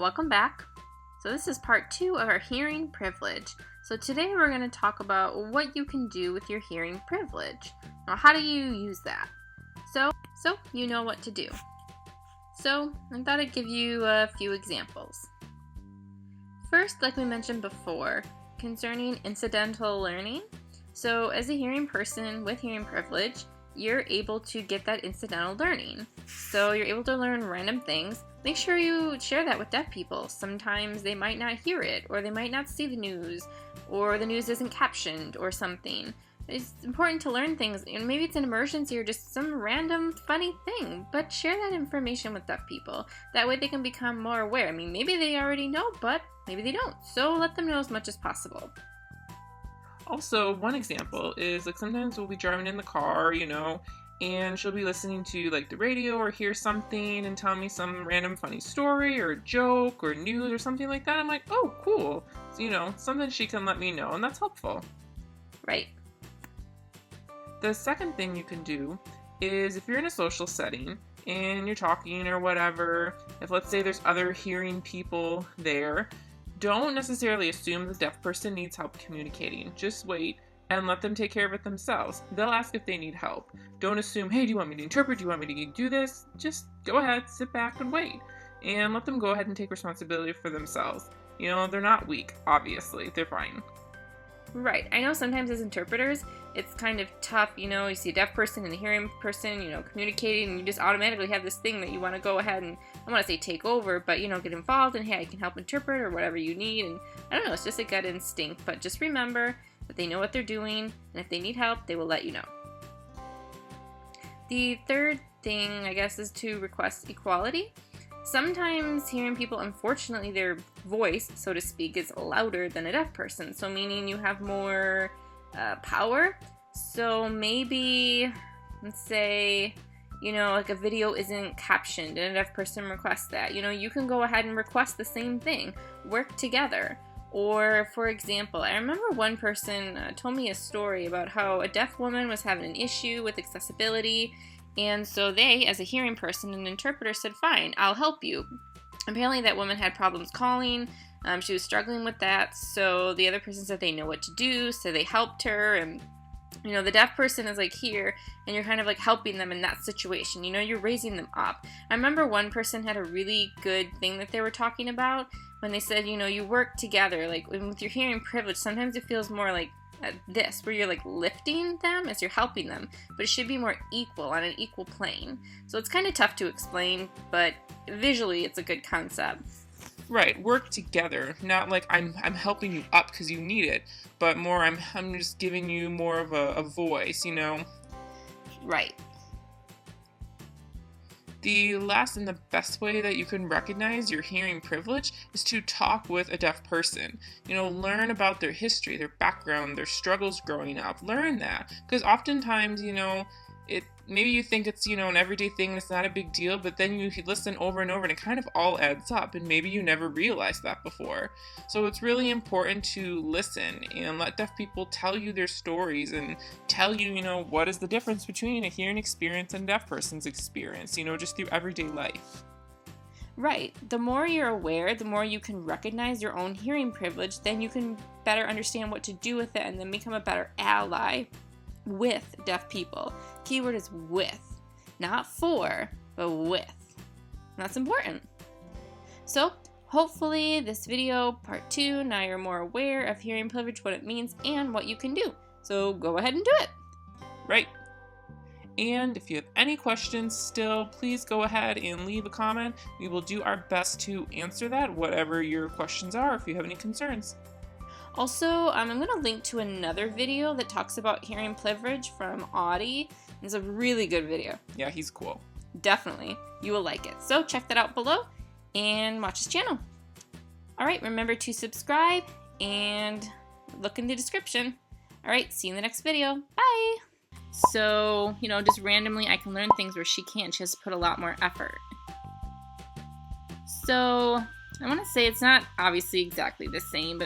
welcome back. So this is part 2 of our hearing privilege. So today we're going to talk about what you can do with your hearing privilege. Now, how do you use that? So you know what to do. So I thought I'd give you a few examples. First, like we mentioned before, concerning incidental learning. So as a hearing person with hearing privilege, you're able to get that incidental learning. So you're able to learn random things. Make sure you share that with deaf people. Sometimes they might not hear it, or they might not see the news, or the news isn't captioned or something. It's important to learn things, and maybe it's an emergency or just some random funny thing, but share that information with deaf people. That way they can become more aware. I mean, maybe they already know, but maybe they don't. So let them know as much as possible. Also, one example is like sometimes we'll be driving in the car, and she'll be listening to like the radio or hear something and tell me some random funny story or joke or news or something like that. I'm like, oh, cool. So, something she can let me know, and that's helpful. Right. The second thing you can do is if you're in a social setting and you're talking or whatever, if let's say there's other hearing people there, don't necessarily assume the deaf person needs help communicating. Just wait and let them take care of it themselves. They'll ask if they need help. Don't assume, hey, do you want me to interpret? Do you want me to do this? Just go ahead, sit back and wait. And let them go ahead and take responsibility for themselves. They're not weak, obviously. They're fine. Right. I know sometimes as interpreters, it's kind of tough, you see a deaf person and a hearing person, communicating, and you just automatically have this thing that you want to go ahead and, I want to say take over, but, get involved and, hey, I can help interpret or whatever you need, and I don't know, it's just a gut instinct, but just remember that they know what they're doing, and if they need help, they will let you know. The third thing, I guess, is to request equality. Sometimes hearing people, unfortunately, their voice, so to speak, is louder than a deaf person, so meaning you have more power. So maybe, let's say, like a video isn't captioned and a deaf person requests that. You can go ahead and request the same thing. Work together. Or, for example, I remember one person told me a story about how a deaf woman was having an issue with accessibility, and so they, as a hearing person and interpreter, said, fine, I'll help you. Apparently that woman had problems calling, she was struggling with that, so the other person said they know what to do, so they helped her, and the deaf person is like here, and you're kind of like helping them in that situation, you're raising them up. I remember one person had a really good thing that they were talking about, when they said, you work together, like with your hearing privilege, sometimes it feels more like this, where you're like lifting them as you're helping them, but it should be more equal, on an equal plane. So it's kind of tough to explain, but visually it's a good concept. Right, work together, not like I'm helping you up because you need it, but more I'm just giving you more of a voice, Right. The last and the best way that you can recognize your hearing privilege is to talk with a deaf person. Learn about their history, their background, their struggles growing up. Learn that. Because oftentimes, maybe you think it's, an everyday thing and it's not a big deal, but then you listen over and over and it kind of all adds up, and maybe you never realized that before. So it's really important to listen and let deaf people tell you their stories and tell you, what is the difference between a hearing experience and a deaf person's experience, just through everyday life. Right. The more you're aware, the more you can recognize your own hearing privilege, then you can better understand what to do with it and then become a better ally with deaf people. Keyword is with, not for, but with. And that's important. So hopefully this video, part 2, now you're more aware of hearing privilege, what it means, and what you can do. So go ahead and do it. Right. And if you have any questions still, please go ahead and leave a comment. We will do our best to answer that, whatever your questions are, if you have any concerns. Also, I'm going to link to another video that talks about hearing privilege from Awti. It's a really good video. Yeah, he's cool. Definitely. You will like it. So check that out below and watch his channel. Alright, remember to subscribe and look in the description. Alright, see you in the next video. Bye! So, just randomly I can learn things where she can't. She has to put a lot more effort. So, I want to say it's not obviously exactly the same, but